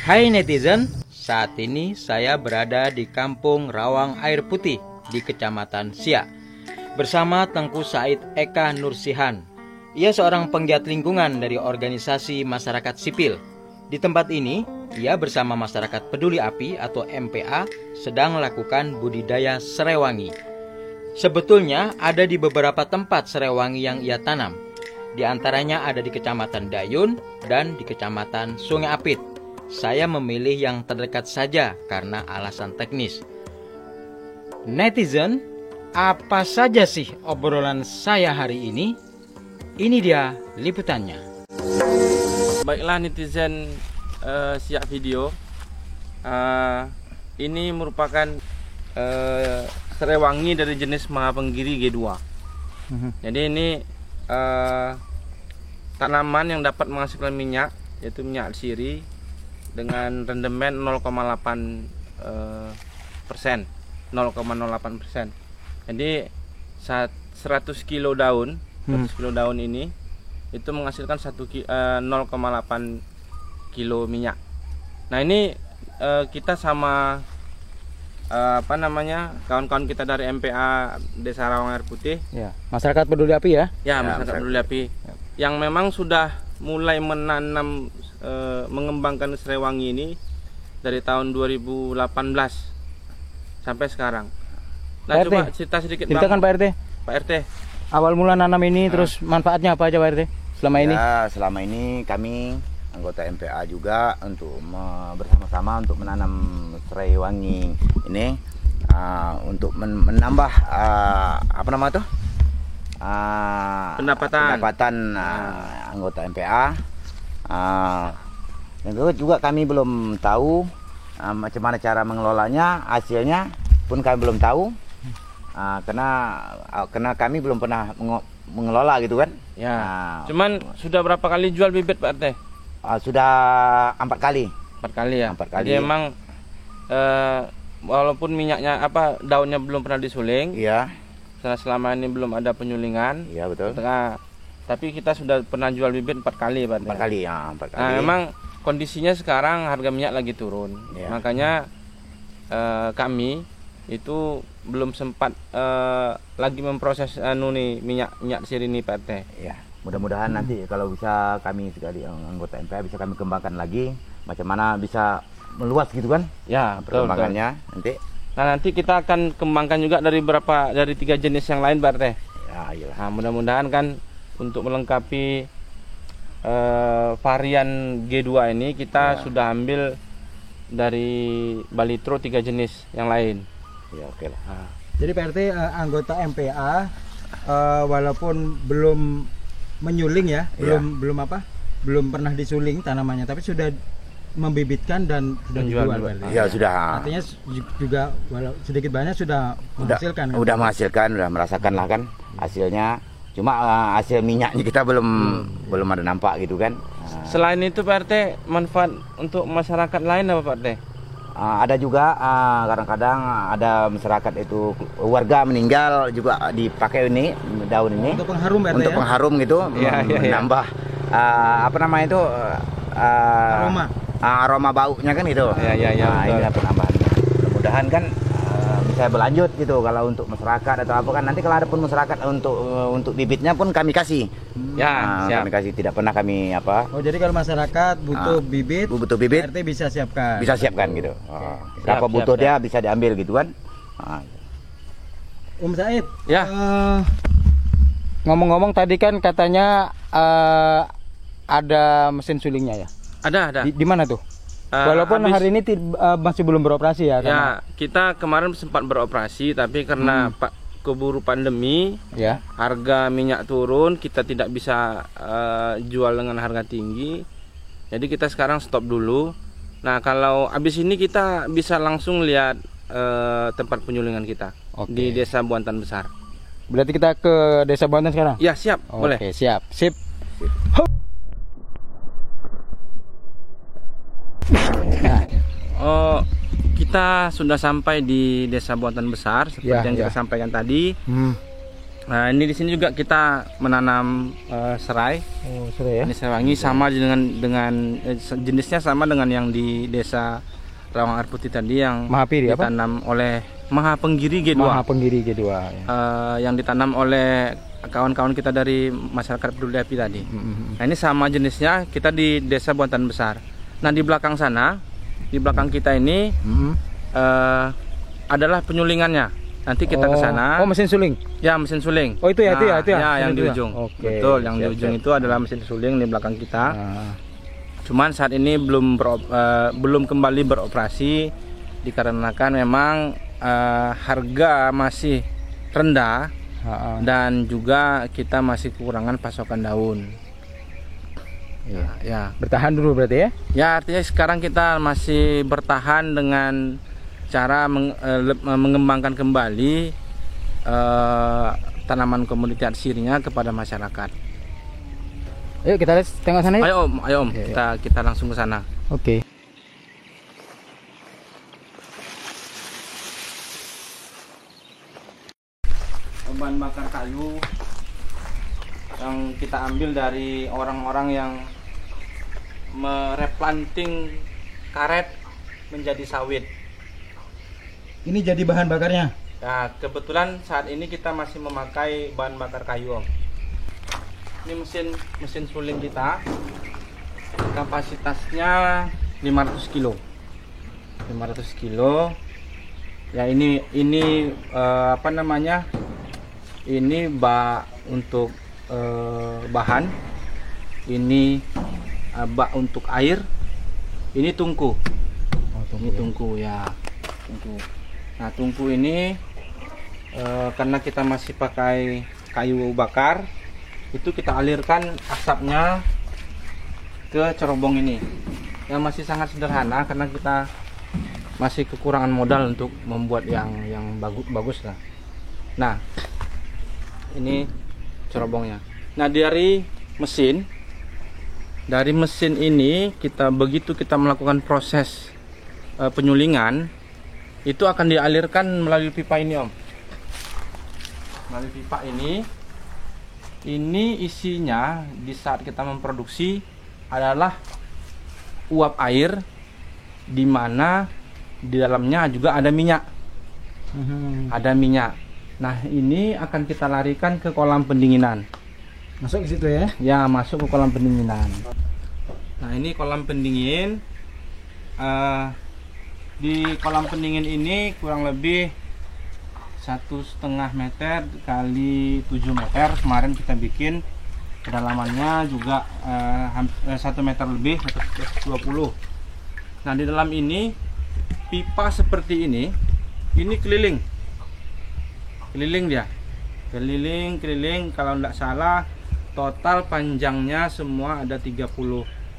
Hai netizen, saat ini saya berada di Kampung Rawang Air Putih di Kecamatan Siak bersama Tengku Said Eka Nursihan. Ia seorang penggiat lingkungan dari organisasi masyarakat sipil. Di tempat ini, ia bersama masyarakat peduli api atau MPA sedang melakukan budidaya serewangi. Sebetulnya ada di beberapa tempat serewangi yang ia tanam. Di antaranya ada di Kecamatan Dayun dan di Kecamatan Sungai Apit. Saya memilih yang terdekat saja karena alasan teknis. Netizen, apa saja sih obrolan saya hari ini? Ini dia liputannya. Baiklah netizen Siak Video, ini merupakan serewangi dari jenis Mahapenggiri G2. Jadi ini tanaman yang dapat menghasilkan minyak, yaitu minyak siri dengan rendemen 0,08%. Jadi 100 kilo daun, 100 kilo daun ini itu menghasilkan 0,8 kilo minyak. Nah ini kita sama kawan-kawan kita dari MPA Desa Rawang Air Putih, Ya, masyarakat peduli api ya? Ya, masyarakat peduli api, yang memang sudah mulai menanam mengembangkan serewangi ini dari tahun 2018 sampai sekarang. Nah, Pak coba RT, cerita sedikit ceritakan Pak RT. Pak RT. Awal mula nanam ini terus manfaatnya apa aja Pak RT selama ini? Ya, selama ini kami anggota MPA juga untuk bersama-sama untuk menanam serewangi ini untuk menambah pendapatan anggota MPA. Dan juga kami belum tahu macam mana cara mengelolanya, hasilnya pun kami belum tahu, karena kami belum pernah mengelola gitu kan. Ya. Cuman sudah berapa kali jual bibit Pak RT? Sudah 4 kali. 4 kali ya. 4 kali. Jadi emang walaupun minyaknya daunnya belum pernah disuling. Iya. Selama ini belum ada penyulingan. Iya betul. Tapi kita sudah pernah jual bibit 4 kali Pak RT. 4 kali ya, 4 kali. Nah, memang kondisinya sekarang harga minyak lagi turun. Ya. Makanya kami itu belum sempat lagi memproses minyak siri ini Pak RT. Ya, mudah-mudahan nanti kalau bisa kami sekali anggota MPA bisa kami kembangkan lagi macam mana bisa meluas gitu kan. Ya, perkembangannya nanti. Nah, nanti kita akan kembangkan juga dari 3 jenis yang lain Pak RT. Ya, iyalah. Nah, mudah-mudahan kan untuk melengkapi varian G2 ini kita sudah ambil dari Balitro 3 jenis yang lain. Ya, oke lah. Jadi Pak RT anggota MPA walaupun belum menyuling ya, belum pernah disuling tanamannya, tapi sudah membibitkan dan sudah dijual Pak RT. Ya, sudah. Artinya juga walau sedikit banyak sudah menghasilkan. Udah menghasilkan, udah merasakan lah kan hasilnya. Cuma hasil minyaknya kita belum ada nampak gitu kan. Selain itu Pak RT, manfaat untuk masyarakat lain apa Pak RT? Ada juga kadang-kadang ada masyarakat itu warga meninggal juga dipakai ini daun ini untuk pengharum Pak RT, untuk pengharum gitu, menambah aroma baunya kan itu. Ini penambahannya. Mudah-mudahan kan bisa berlanjut gitu kalau untuk masyarakat atau apa kan, nanti kalau ada pun masyarakat untuk bibitnya pun kami kasih. Siap. Kami kasih, tidak pernah kami apa. Oh, jadi kalau masyarakat butuh bibit, RT bisa siapkan. Bisa siapkan gitu. Berapa butuh dia bisa diambil gitu kan. Said. Ya. Ngomong-ngomong tadi kan katanya ada mesin sulingnya ya? Ada. Di mana tuh? Walaupun hari ini masih belum beroperasi ya? Ya, kita kemarin sempat beroperasi, tapi karena keburu pandemi, harga minyak turun, kita tidak bisa jual dengan harga tinggi. Jadi kita sekarang stop dulu. Nah, kalau habis ini kita bisa langsung lihat tempat penyulingan kita di Desa Buantan Besar. Berarti kita ke Desa Buantan sekarang? Ya, siap. Boleh. Oke, siap. Sip. Kita sudah sampai di Desa Buantan Besar seperti yang kita sampaikan tadi. Nah, ini di sini juga kita menanam serai. Oh, serai ya. Ini serai wangi sama dengan jenisnya sama dengan yang di desa Rawang Air Putih tadi yang Mahapiri ditanam oleh Mahapenggiri G2. Mahapenggiri G2 ya. Yang ditanam oleh kawan-kawan kita dari masyarakat peduli api tadi. Nah, ini sama jenisnya, kita di desa Buantan Besar. Nah, di belakang sana, di belakang kita ini adalah penyulingannya. Nanti kita ke sana. Oh, mesin suling. Ya, mesin suling. Oh, itu ya, nah, itu ya. Ya, yang di ujung. Oke. Betul, yang di ujung itu adalah mesin suling di belakang kita. Cuman saat ini belum kembali beroperasi dikarenakan memang harga masih rendah dan juga kita masih kekurangan pasokan daun. Ya. Bertahan dulu berarti ya? Ya, artinya sekarang kita masih bertahan dengan cara mengembangkan kembali tanaman komoditi arsirinya kepada masyarakat. Ayo kita lihat tengok sana. Ayo Om, kita langsung ke sana. Oke. Bahan bakar kayu yang kita ambil dari orang-orang yang mereplanting karet menjadi sawit. Ini jadi bahan bakarnya. Nah, kebetulan saat ini kita masih memakai bahan bakar kayu, Om. Ini mesin suling kita, kapasitasnya 500 kilo. 500 kilo. Ya, ini apa namanya? Ini bak untuk bahan. Ini bak untuk air. Ini tungku. Ini tungku ya. Tungku. Nah, tungku ini karena kita masih pakai kayu bakar, itu kita alirkan asapnya ke cerobong ini. Yang masih sangat sederhana karena kita masih kekurangan modal untuk membuat yang bagus lah. Nah, ini cerobongnya. Nah, dari mesin ini begitu kita melakukan proses penyulingan, itu akan dialirkan melalui pipa ini, Om. Melalui pipa ini isinya di saat kita memproduksi adalah uap air, di mana di dalamnya juga ada minyak. Ada minyak. Nah, ini akan kita larikan ke kolam pendinginan. Masuk ke situ ya? Ya, masuk ke kolam pendinginan. Nah, ini kolam pendingin. Di kolam pendingin ini kurang lebih 1,5 meter kali 7 meter. Kemarin kita bikin kedalamannya juga 1 meter lebih, 120. Nah, di dalam ini pipa seperti ini keliling dia, keliling. Kalau tidak salah total panjangnya semua ada 30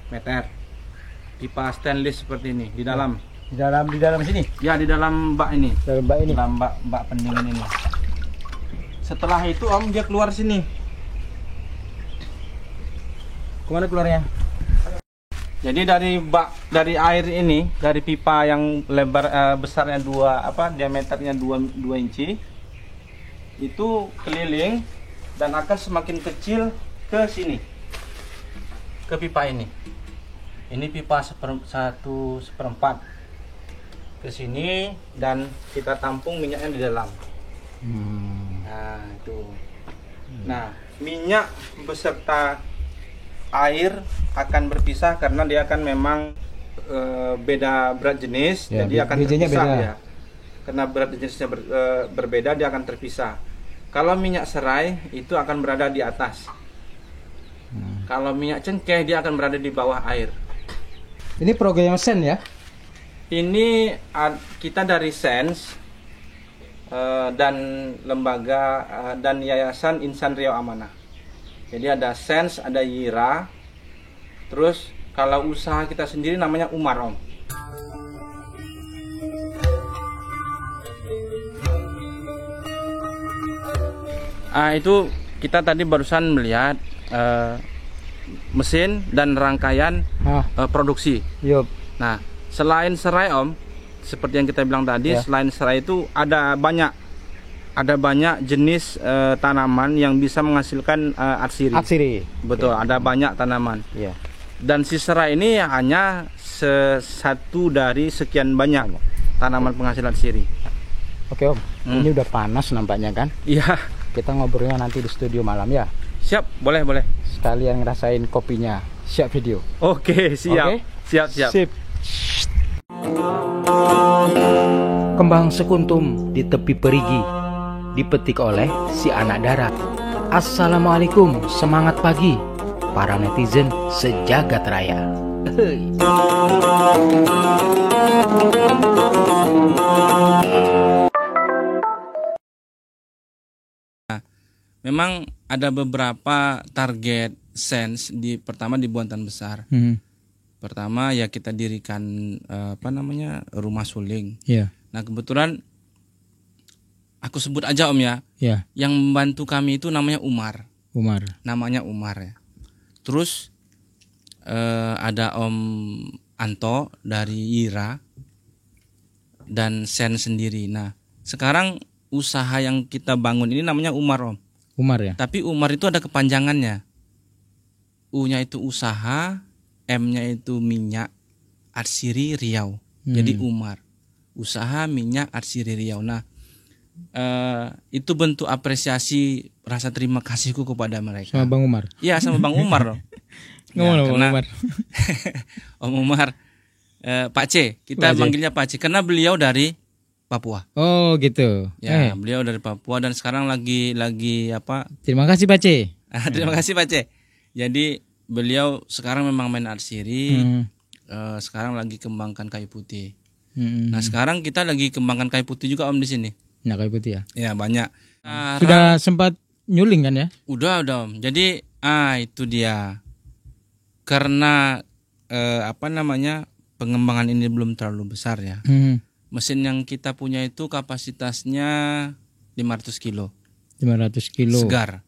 meter. Pipa stainless seperti ini di dalam. Di dalam sini? Ya, di dalam bak ini. Dalam bak ini. Dalam bak pendingin ini. Setelah itu, Om, dia keluar sini. Kemana keluarnya? Jadi dari air ini, dari pipa yang lebar besarnya diameternya 2 inci, itu keliling dan akan semakin kecil ke sini, ke pipa ini. Ini pipa 1/4 ke sini dan kita tampung minyaknya di dalam. Nah, itu. Nah, minyak beserta air akan berpisah karena dia akan memang beda berat jenis, ya, jadi akan terpisah beda. Ya. Karena berat jenisnya berbeda, dia akan terpisah. Kalau minyak serai itu akan berada di atas. Kalau minyak cengkeh dia akan berada di bawah air. Ini program Sen ya? Ini kita dari Sens dan lembaga dan Yayasan Insan Riau Amanah. Jadi ada Sens, ada Yira. Terus kalau usaha kita sendiri namanya Umar, Om. Itu kita tadi barusan melihat mesin dan rangkaian produksi. Yup. Nah, selain serai, Om, seperti yang kita bilang tadi, selain serai itu ada banyak ada banyak jenis tanaman yang bisa menghasilkan atsiri. Atsiri. Betul, ada banyak tanaman. Iya. Dan si serai ini hanya satu dari sekian banyak tanaman penghasil atsiri. Oke Om, ini udah panas nampaknya kan? Iya. Kita ngobrolnya nanti di studio malam ya. Siap, boleh. Sekalian ngerasain kopinya. Siap video. Oke, siap. Oke? Siap. Sip. Kembang sekuntum di tepi perigi, dipetik oleh si anak darat. Assalamualaikum, semangat pagi para netizen sejagat raya. Memang ada beberapa target sense pertama di Buantan Besar. Pertama ya kita dirikan rumah suling. Iya. Nah kebetulan aku sebut aja Om ya. Iya. Yang membantu kami itu namanya Umar. Namanya Umar ya. Terus ada Om Anto dari Ira dan Sen sendiri. Nah sekarang usaha yang kita bangun ini namanya Umar Om. Umar ya. Tapi Umar itu ada kepanjangannya. U-nya itu usaha, M-nya itu minyak, atsiri Riau. Jadi Umar. Usaha minyak atsiri Riau. Nah, itu bentuk apresiasi rasa terima kasihku kepada mereka. Sama Bang Umar. Iya, sama Bang Umar loh. Ngomong Bang Umar. Om Umar, Pak C, kita manggilnya Pak C karena beliau dari Papua. Oh gitu. Ya, beliau dari Papua dan sekarang lagi apa? Terima kasih Pak C. Terima kasih Pak C. Jadi beliau sekarang memang main atsiri. Sekarang lagi kembangkan kayu putih. Nah sekarang kita lagi kembangkan kayu putih juga Om di sini. Nah kayu putih ya. Ya banyak. Sudah sempat nyuling kan ya? Udah Om. Jadi itu dia. Karena pengembangan ini belum terlalu besar ya. Mesin yang kita punya itu kapasitasnya 500 kilo. 500 kilo. Segar.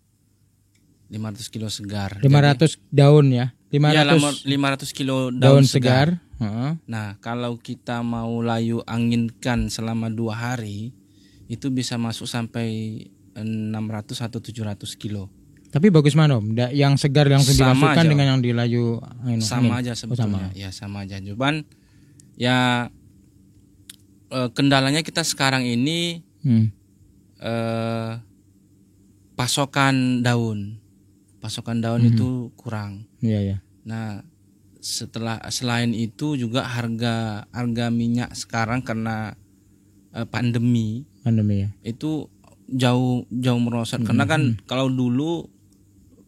500 kilo segar. 500 jadi, daun ya. 500 kilo daun segar. Uh-huh. Nah, kalau kita mau layu anginkan selama 2 hari, itu bisa masuk sampai 600 atau 700 kilo. Tapi bagus mana Om? Yang segar yang dimasukkan dengan yang dilayu angin. Sama aja sebetulnya. Ya sama aja. Cuman ya kendalanya kita sekarang ini pasokan daun itu kurang. Iya. Nah selain itu juga harga minyak sekarang karena pandemi ya. Itu jauh merosot karena kan kalau dulu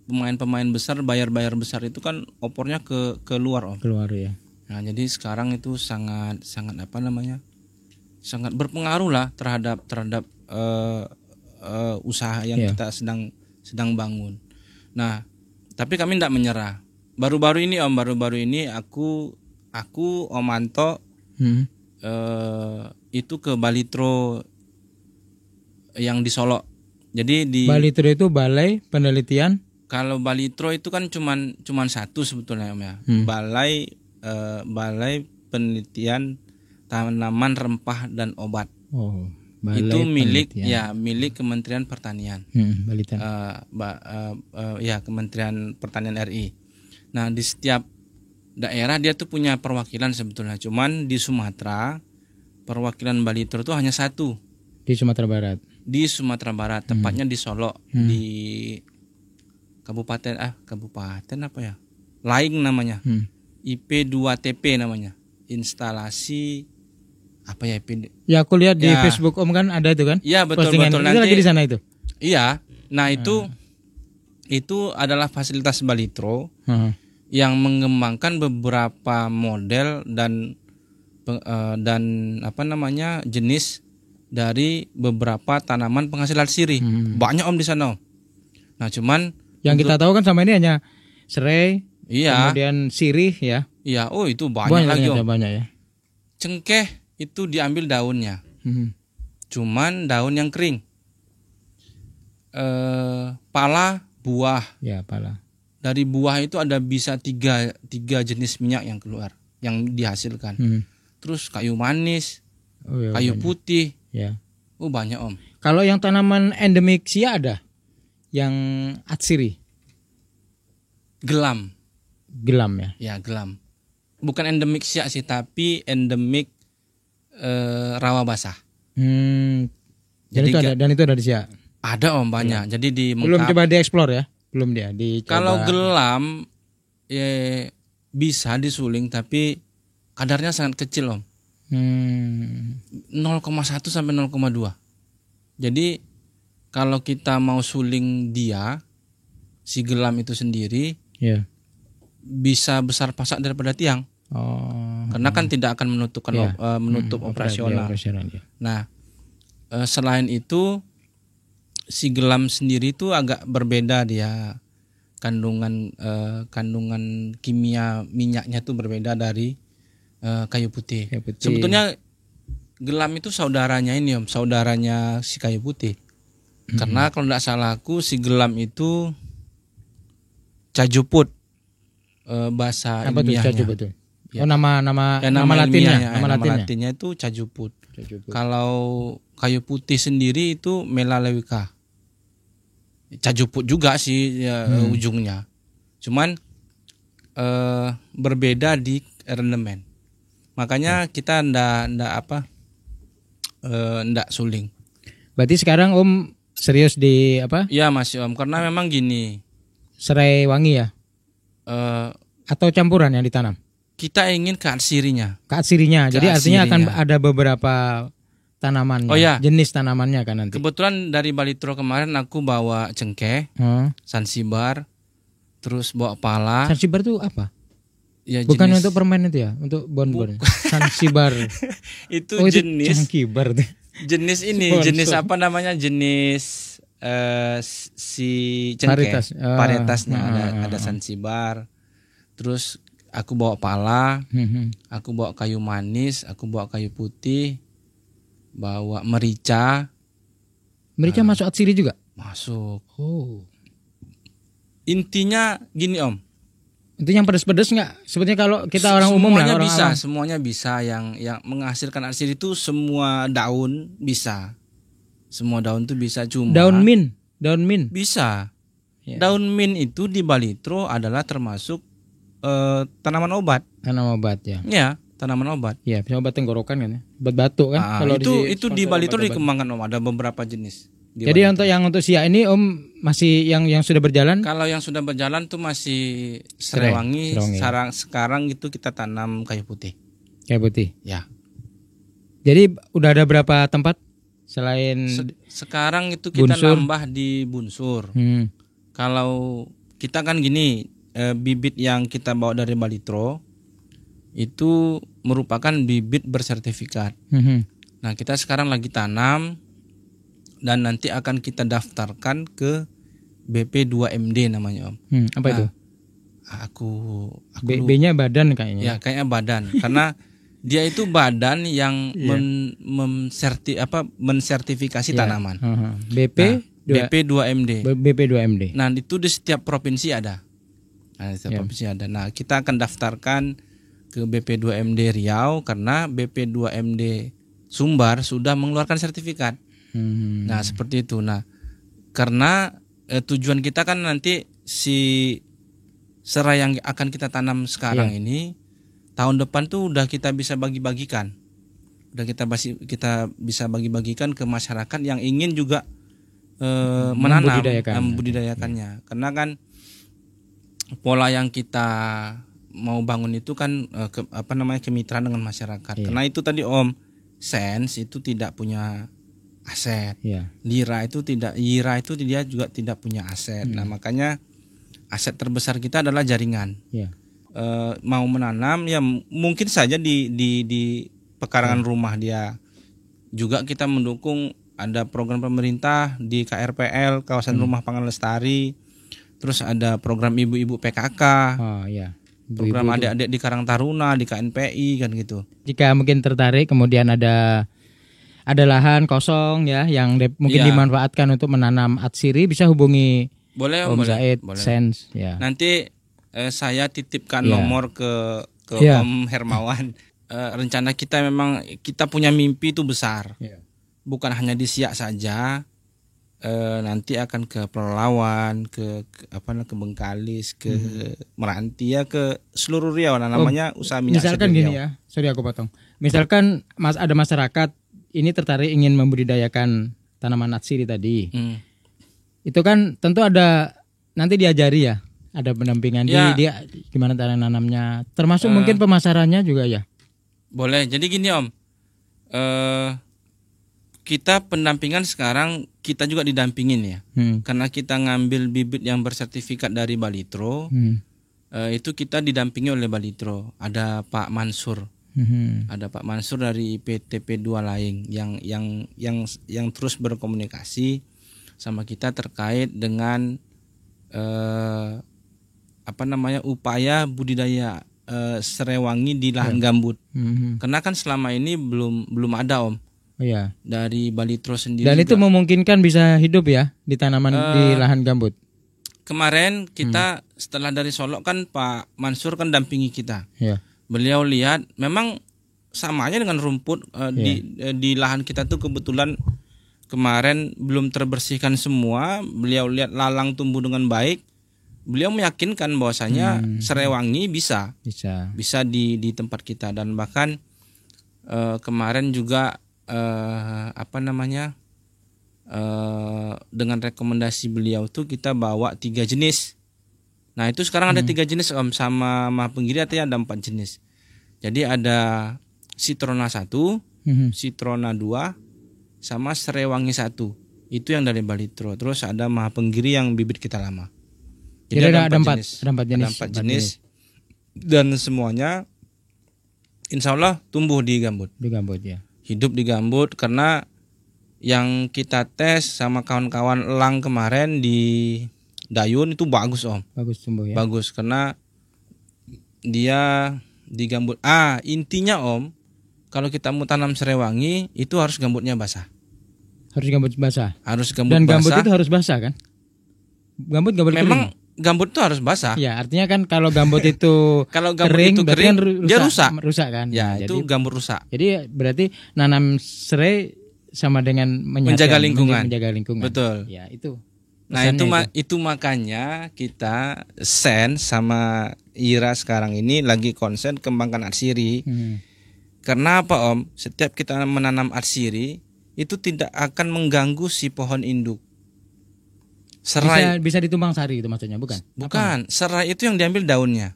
pemain besar bayar besar itu kan opornya ke luar Om. Keluar ya. Nah jadi sekarang itu sangat sangat berpengaruh lah terhadap usaha yang kita sedang bangun. Nah, tapi kami tidak menyerah. Baru-baru ini aku Om Anto itu ke Balitro yang di Solo. Jadi di Balitro itu Balai Penelitian. Kalau Balitro itu kan cuman satu sebetulnya Om ya. Balai Penelitian Tanaman Rempah dan Obat. Oh, itu milik Kementerian Pertanian. Kementerian Pertanian RI. Nah di setiap daerah dia tuh punya perwakilan sebetulnya. Cuman di Sumatera perwakilan Balitro itu hanya satu. Di Sumatera Barat. Di Sumatera Barat, tepatnya di Solo, di kabupaten apa ya? Laing namanya. IP2TP namanya. Instalasi apa ya IP? Ya aku lihat di Facebook Om kan ada itu kan? Iya betul. Itu Nanti lagi di sana itu. Iya. Nah itu adalah fasilitas Balitro yang mengembangkan beberapa model dan jenis dari beberapa tanaman penghasil atsiri. Banyak Om di sana Om. Nah cuman yang kita tahu kan sama ini hanya serai, kemudian sirih ya. Iya, itu banyak lagi Om. Banyak ya. Cengkeh itu diambil daunnya. Cuman daun yang kering. Pala, buah. Ya, pala. Dari buah itu ada bisa tiga jenis minyak yang keluar, yang dihasilkan. Terus kayu manis, kayu putih. Ya. Oh banyak Om. Kalau yang tanaman endemik Siak ada? Yang atsiri? Gelam ya? Ya gelam. Bukan endemik Siak sih, tapi endemik rawa basah. Jadi dan itu ada di Siak? Ada Om banyak. Jadi di belum coba dieksplor ya? Belum dia dicoba. Kalau gelam bisa disuling tapi kadarnya sangat kecil Om. 0,1 sampai 0,2. Jadi kalau kita mau suling dia, si gelam itu sendiri, bisa besar pasak daripada tiang. Karena kan tidak akan menutup operasional. Nah, selain itu si gelam sendiri itu agak berbeda dia, kandungan kimia minyaknya itu berbeda dari kayu putih. Sebetulnya gelam itu saudaranya ini Om, saudaranya si kayu putih. Karena kalau tidak salah aku si gelam itu cajuput bahasa ilmiahnya. Cajuput? Ya. Nama latinnya. Nama latinnya itu cajuput. Kalau kayu putih sendiri itu Melaleuca. Cajuput juga sih ujungnya. Cuman berbeda di rendemen. Makanya kita ndak suling. Berarti sekarang Om serius di apa? Iya masih Om, karena memang gini. Serai wangi ya? Atau campuran yang ditanam? Kita ingin keatsirinya. Jadi artinya akan ada beberapa tanamannya. Jenis tanamannya kan nanti. Kebetulan dari Balitro kemarin aku bawa cengkeh, sansibar, terus bawa pala. Sansibar itu apa? Ya, bukan untuk permen itu ya, untuk bon-bon. Sansibar. Itu jenis. Jenis ini, jenis apa namanya? Jenis si cengkeh. Varietasnya ada sansibar. Terus aku bawa pala, aku bawa kayu manis, aku bawa kayu putih, bawa merica. Merica masuk atsiri juga? Masuk. Intinya gini Om. Itu yang pedas-pedas nggak? Sebetulnya kalau kita orang umum lah, orang awam. Semuanya bisa. Yang menghasilkan atsiri itu semua daun bisa. Semua daun itu bisa, cuma daun mint bisa. Daun mint itu di Balitro adalah termasuk tanaman obat. Tanaman obat ya. Ya, tanaman obat. Ya, bisa obat tenggorokan kan ya. Obat batuk kan. Kalau itu di Balitro dikembangkan Om, ada beberapa jenis. Jadi untuk Siak ini Om masih yang sudah berjalan? Kalau yang sudah berjalan tuh masih serai wangi. Sekarang itu kita tanam kayu putih. Kayu putih. Ya. Jadi udah ada berapa tempat selain sekarang itu kita nambah di Bunsur. Kalau kita kan gini, bibit yang kita bawa dari Balitro itu merupakan bibit bersertifikat. Nah, kita sekarang lagi tanam dan nanti akan kita daftarkan ke BP2MD namanya Om. Apa itu? Aku B-nya badan kayaknya. Ya, kayaknya badan. Karena dia itu badan yang mensertifikasi tanaman. BP2MD. BP2MD. Nah, itu di setiap provinsi ada. Nah, kita akan daftarkan ke BP2MD Riau karena BP2MD Sumbar sudah mengeluarkan sertifikat. Nah, seperti itu. Nah, karena tujuan kita kan nanti si serai yang akan kita tanam sekarang ini tahun depan tuh udah kita bisa bagi-bagikan. Udah kita bisa bagi-bagikan ke masyarakat yang ingin juga menanam, membudidayakannya. Karena kan pola yang kita mau bangun itu kan kemitraan dengan masyarakat. Karena itu tadi Om, Sense itu tidak punya aset. Yira itu dia juga tidak punya aset. Nah, makanya aset terbesar kita adalah jaringan. Mau menanam ya mungkin saja di pekarangan rumah dia. Juga kita mendukung ada program pemerintah di KRPL, kawasan rumah pangan lestari. Terus ada program ibu-ibu PKK. Program adik-adik di Karang Taruna, di KNPI kan gitu. Jika mungkin tertarik kemudian ada lahan kosong ya yang mungkin dimanfaatkan untuk menanam atsiri, bisa hubungi Om Zaid Sense ya. Nanti saya titipkan nomor ke Om Hermawan. Rencana kita memang kita punya mimpi itu besar. bukan hanya di Siak saja, nanti akan ke Pelalawan, ke Bengkalis, ke Meranti ya, ke seluruh Riau. Nah, namanya usaha minyak misalkan sawit gini Riau. ya, sorry aku potong. Misalkan ada masyarakat ini tertarik ingin membudidayakan tanaman atsiri tadi. Itu kan tentu ada nanti diajari ya, ada pendampingan dia gimana cara nanamnya, termasuk mungkin pemasarannya juga ya. Boleh. Jadi gini Om, kita pendampingan sekarang kita juga didampingin ya, karena kita ngambil bibit yang bersertifikat dari Balitro, itu kita didampingi oleh Balitro. Ada Pak Mansur, ada Pak Mansur dari PTP2 Laing yang terus berkomunikasi sama kita terkait dengan upaya budidaya serewangi di lahan gambut. Karena kan selama ini belum ada Om. Iya. Dari Balitro sendiri. Dan juga. Itu memungkinkan bisa hidup ya di tanaman di lahan gambut. Kemarin kita setelah dari Solok kan Pak Mansur kan dampingi kita. Iya. Beliau lihat memang sama aja dengan rumput di lahan kita tuh kebetulan kemarin belum terbersihkan semua. Beliau lihat lalang tumbuh dengan baik. Beliau meyakinkan bahwasanya serewangi bisa di tempat kita, dan bahkan kemarin juga dengan rekomendasi beliau tuh kita bawa 3 jenis. Nah itu sekarang ada 3 jenis Om, sama Mahapenggiri artinya ada 4 jenis. Jadi ada Citrona 1, Citrona 2, sama Serewangi 1. Itu yang dari Balitro. Terus ada Mahapenggiri yang bibit kita lama. Jadi ada 4 jenis. Dan semuanya insya Allah tumbuh di gambut. Di gambut ya. Hidup di gambut, karena yang kita tes sama kawan-kawan elang kemarin di Dayun itu bagus Om. Bagus tumbuh ya. Bagus karena dia di gambut. Intinya Om, kalau kita mau tanam serewangi itu harus gambutnya basah. Harus gambut basah. Harus gambut Dan basah. gambut itu harus basah kan? Gambut memang kering. Gambut itu harus basah. Ya, artinya kan kalau gambut itu kalau gambut itu kering, kan dia rusak. Rusak kan? Ya, itu gambut rusak. Jadi berarti nanam serai sama dengan menjaga lingkungan. Menjaga lingkungan. Betul. Ya, itu. Nah, itu makanya kita Sen sama Ira sekarang ini lagi konsen kembangkan atsiri. Karena apa Om? Setiap kita menanam atsiri itu tidak akan mengganggu si pohon induk. Serai bisa ditumbang sari itu maksudnya, bukan? Bukan, serai itu yang diambil daunnya.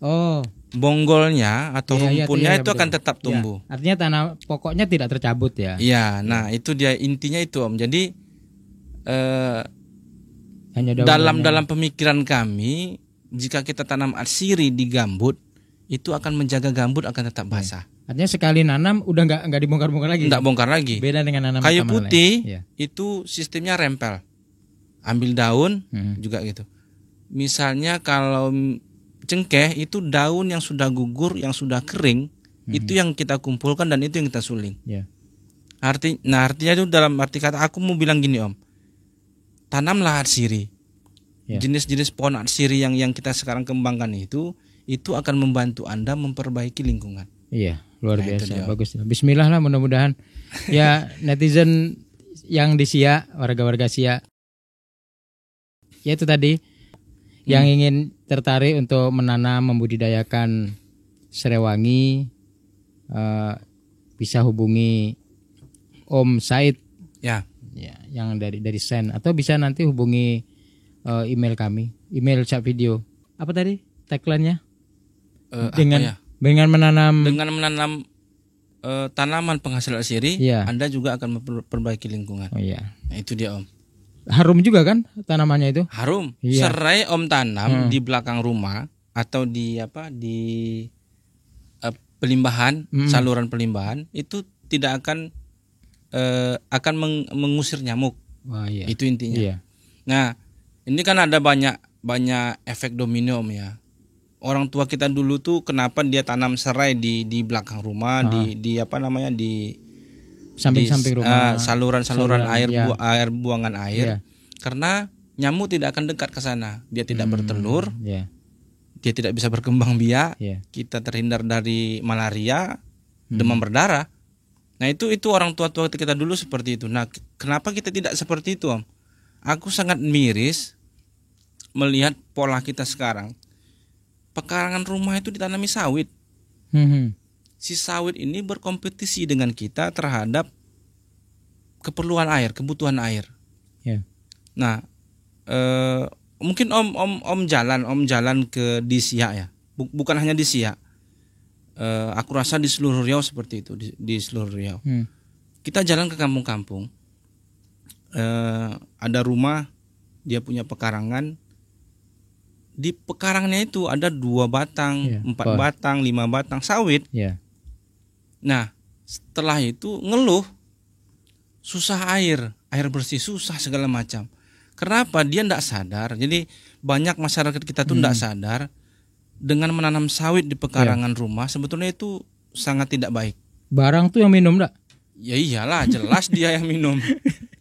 Oh. Bonggolnya atau rumpunnya itu akan tetap tumbuh. Ya, artinya tanah pokoknya tidak tercabut ya. Iya, nah itu dia intinya itu Om. Jadi hanya dalam pemikiran kami, jika kita tanam atsiri di gambut, itu akan menjaga gambut akan tetap basah. Artinya sekali nanam udah nggak dibongkar-bongkar lagi. Nggak bongkar lagi. Beda dengan nanam kayu putih itu sistemnya rempel. Ambil daun juga gitu. Misalnya kalau cengkeh itu daun yang sudah gugur, yang sudah kering, itu yang kita kumpulkan dan itu yang kita suling. Artinya itu dalam arti kata aku mau bilang gini Om, tanamlah atsiri. Jenis-jenis pohon atsiri yang kita sekarang kembangkan itu akan membantu Anda memperbaiki lingkungan. Iya, luar biasa, bagus. Bismillah lah, mudah-mudahan ya netizen yang di Siak, warga-warga Siak. Ya itu tadi yang ingin tertarik untuk menanam membudidayakan serewangi bisa hubungi Om Said ya yang dari Sen, atau bisa nanti hubungi email kami, email Cak Video. Apa tadi tagline-nya? Dengan menanam tanaman penghasil atsiri, Anda juga akan memperbaiki lingkungan. Oh iya. Nah, itu dia Om. Harum juga kan tanamannya itu? Harum. Serai Om tanam di belakang rumah atau di pelimbahan, saluran pelimbahan, itu tidak akan mengusir nyamuk. Wah, iya. Itu intinya. Iya. Nah, ini kan ada banyak efek domino Om ya. Orang tua kita dulu tuh kenapa dia tanam serai di belakang rumah, di samping-samping rumah, saluran air buangan air, karena nyamuk tidak akan dekat ke sana, dia tidak bertelur, dia tidak bisa berkembang biak, kita terhindar dari malaria, demam berdarah. Nah itu orang tua-tua kita dulu seperti itu. Nah kenapa kita tidak seperti itu, Om? Aku sangat miris melihat pola kita sekarang. Pekarangan rumah itu ditanami sawit. Si sawit ini berkompetisi dengan kita terhadap keperluan air, kebutuhan air. Nah, mungkin om jalan ke di Siak ya, bukan hanya di Siak. Aku rasa di seluruh Riau seperti itu, di seluruh Riau. Kita jalan ke kampung-kampung, ada rumah dia punya pekarangan. Di pekarangannya itu ada 2 batang, 4 batang, 5 batang sawit. Nah, setelah itu ngeluh susah air bersih susah segala macam. Kenapa? Dia tidak sadar. Jadi banyak masyarakat kita tuh tidak sadar dengan menanam sawit di pekarangan rumah sebetulnya itu sangat tidak baik. Barang tuh yang minum enggak? Ya iyalah, jelas dia yang minum.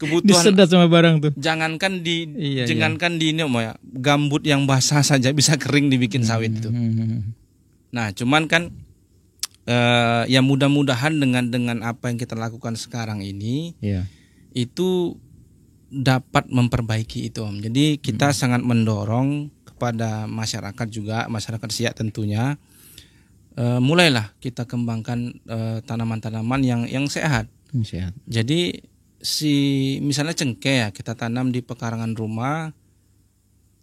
Kebutuhan disedot sama barang tuh. Jangankan di ini ya, gambut yang basah saja bisa kering dibikin sawit itu. Nah, cuman kan ya mudah-mudahan dengan apa yang kita lakukan sekarang ini itu dapat memperbaiki itu, Om. Jadi kita sangat mendorong kepada masyarakat juga, masyarakat Siak tentunya, mulailah kita kembangkan tanaman-tanaman yang sehat. Jadi misalnya cengkeh ya kita tanam di pekarangan rumah,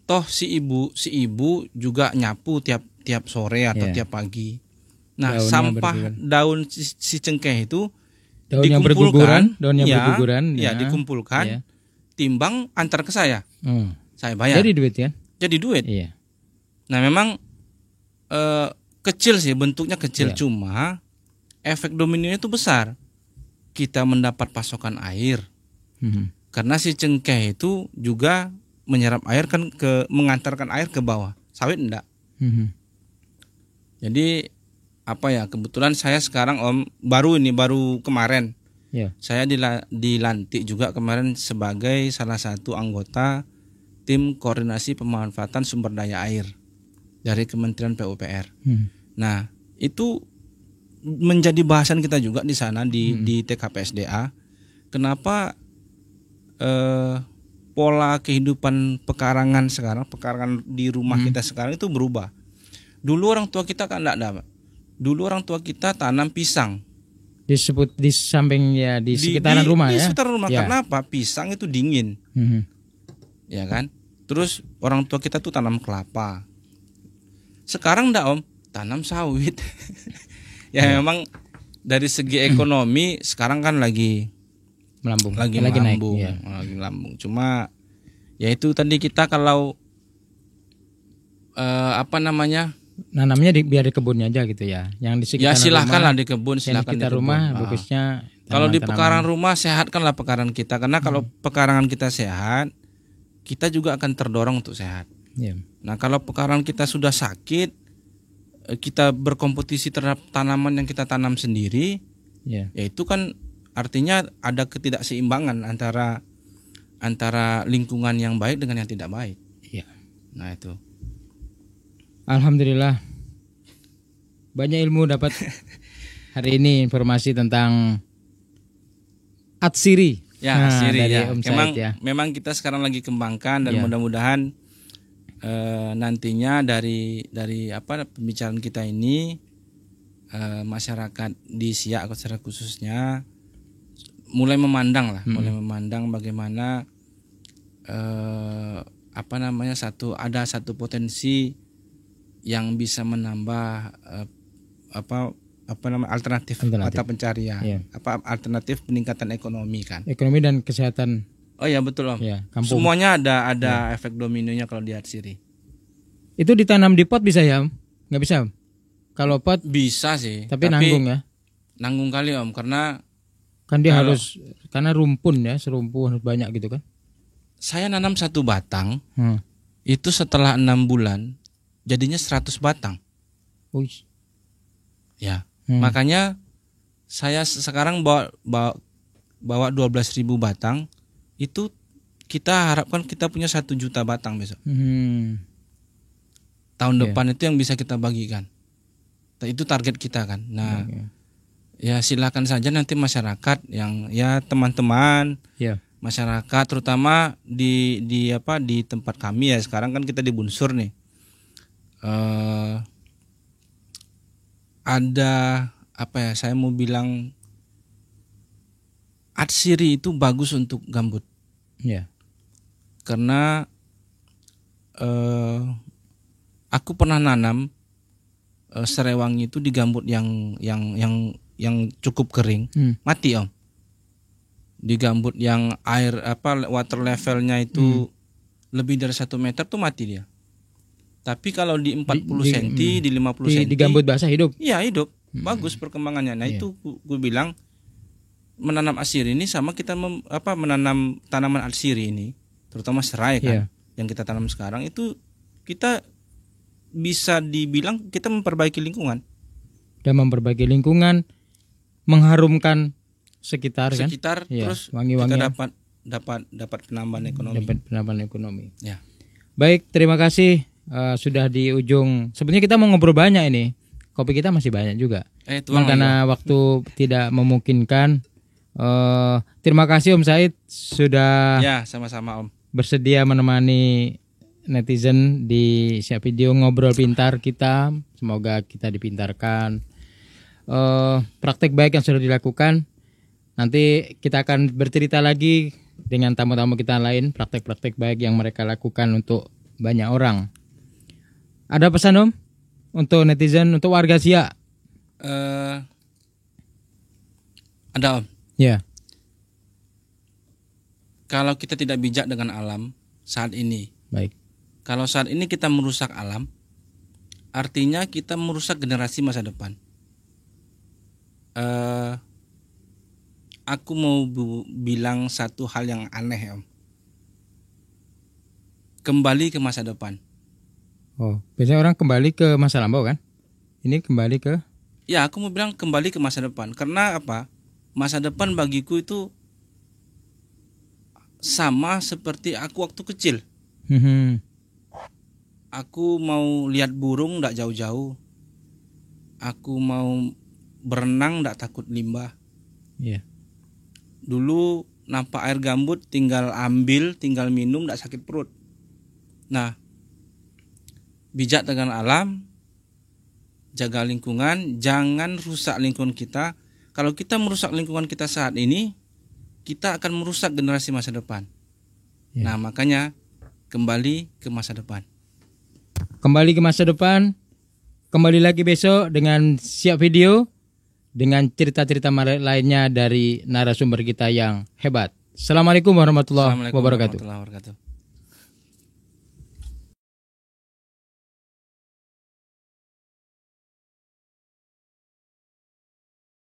toh si ibu juga nyapu tiap sore atau tiap pagi. Nah, daunnya sampah daun si cengkeh itu dikumpulkan, dikumpulkan, timbang antar ke saya. Saya bayar. Jadi duit ya? Jadi duit. Iya. Nah, memang kecil sih, bentuknya kecil, cuma efek dominonya itu besar. Kita mendapat pasokan air. Karena si cengkeh itu juga menyerap air kan mengantarkan air ke bawah. Sawit enggak. Jadi kebetulan saya sekarang, Om, baru kemarin saya dilantik juga kemarin sebagai salah satu anggota tim koordinasi pemanfaatan sumber daya air dari Kementerian PUPR. Nah, itu menjadi bahasan kita juga di sana di TKPSDA. Kenapa pola kehidupan pekarangan di rumah kita sekarang itu berubah? Dulu orang tua kita kan enggak ada. Dulu orang tua kita tanam pisang. Disebut di samping di sekitaran rumah ya. Di sekitaran rumah. Karena apa? Pisang itu dingin. Ya kan? Terus orang tua kita tuh tanam kelapa. Sekarang enggak, Om, tanam sawit. Memang dari segi ekonomi sekarang kan lagi melambung. Lagi melambung. Cuma ya itu tadi kita kalau nanamnya biar di kebunnya aja gitu ya. Yang di sekitar silakanlah di kebun, silakan di rumah bagusnya. Kalau di pekarangan rumah sehatkanlah pekarangan kita, karena kalau pekarangan kita sehat, kita juga akan terdorong untuk sehat. Nah, kalau pekarangan kita sudah sakit, kita berkompetisi terhadap tanaman yang kita tanam sendiri, ya itu kan artinya ada ketidakseimbangan antara lingkungan yang baik dengan yang tidak baik. Nah itu. Alhamdulillah banyak ilmu dapat hari ini, informasi tentang Atsiri. Atsiri dari Om Said, memang kita sekarang lagi kembangkan dan mudah-mudahan nantinya dari pembicaraan kita ini masyarakat di Siak secara khususnya mulai memandang bagaimana ada satu potensi yang bisa menambah alternatif mata pencarian, alternatif peningkatan ekonomi kan. Ekonomi dan kesehatan. Oh ya betul, Om. Semuanya ada efek dominonya kalau di Atsiri. Itu ditanam di pot bisa ya, Om? Nggak bisa, Om? Kalau pot bisa sih. Tapi nanggung ya? Nanggung kali, Om, karena kan dia karena rumpun ya, serumpu banyak gitu kan. Saya nanam 1 batang, itu setelah 6 bulan jadinya 100 batang. Makanya saya sekarang bawa 12.000 batang. Itu kita harapkan kita punya 1 juta batang besok. Tahun depan itu yang bisa kita bagikan. Itu target kita kan. Nah, Ya silakan saja nanti masyarakat yang ya teman-teman Ya. masyarakat terutama di tempat kami ya, sekarang kan kita di Bunsur nih. Ada saya mau bilang atsiri itu bagus untuk gambut. Ya. Karena aku pernah nanam serewangi itu di gambut yang cukup kering, mati Om. Di gambut yang water levelnya itu lebih dari 1 meter tuh mati dia. Tapi kalau di 40 cm, di 50 cm di gambut basah hidup. Iya, hidup. Bagus perkembangannya. Nah, itu gue bilang menanam atsiri ini sama kita menanam tanaman atsiri ini, terutama serai kan, yang kita tanam sekarang itu kita bisa dibilang kita memperbaiki lingkungan. Dan memperbaiki lingkungan, mengharumkan sekitar kan. Terus wangi-wangi kita dapat penambahan ekonomi. Ya. Baik, terima kasih sudah di ujung. Sebenarnya kita mau ngobrol banyak ini. Kopi kita masih banyak juga. Karena waktu tidak memungkinkan. Terima kasih Om Said sudah sama-sama Om. Bersedia menemani netizen di Siap Video Ngobrol Pintar kita. Semoga kita dipintarkan. Praktek baik yang sudah dilakukan. Nanti kita akan bercerita lagi dengan tamu-tamu kita lain, praktek-praktek baik yang mereka lakukan untuk banyak orang. Ada pesan Om untuk netizen, untuk warga Siak? Ada Om. Ya. Kalau kita tidak bijak dengan alam saat ini, baik. Kalau saat ini kita merusak alam, artinya kita merusak generasi masa depan. Aku mau bilang satu hal yang aneh Om. Kembali ke masa depan. Oh, biasanya orang kembali ke masa lampau kan? Ini kembali ke? Ya, aku mau bilang kembali ke masa depan. Karena apa? Masa depan bagiku itu sama seperti aku waktu kecil. Aku mau lihat burung nggak jauh-jauh. Aku mau berenang nggak takut limbah. Iya. Dulu nampak air gambut tinggal ambil, tinggal minum, nggak sakit perut. Nah, bijak dengan alam, jaga lingkungan, jangan rusak lingkungan kita. Kalau kita merusak lingkungan kita saat ini, kita akan merusak generasi masa depan. Nah, makanya kembali ke masa depan. Kembali ke masa depan. Kembali lagi besok dengan Siap Video, dengan cerita-cerita lainnya dari narasumber kita yang hebat. Assalamualaikum warahmatullahi wabarakatuh.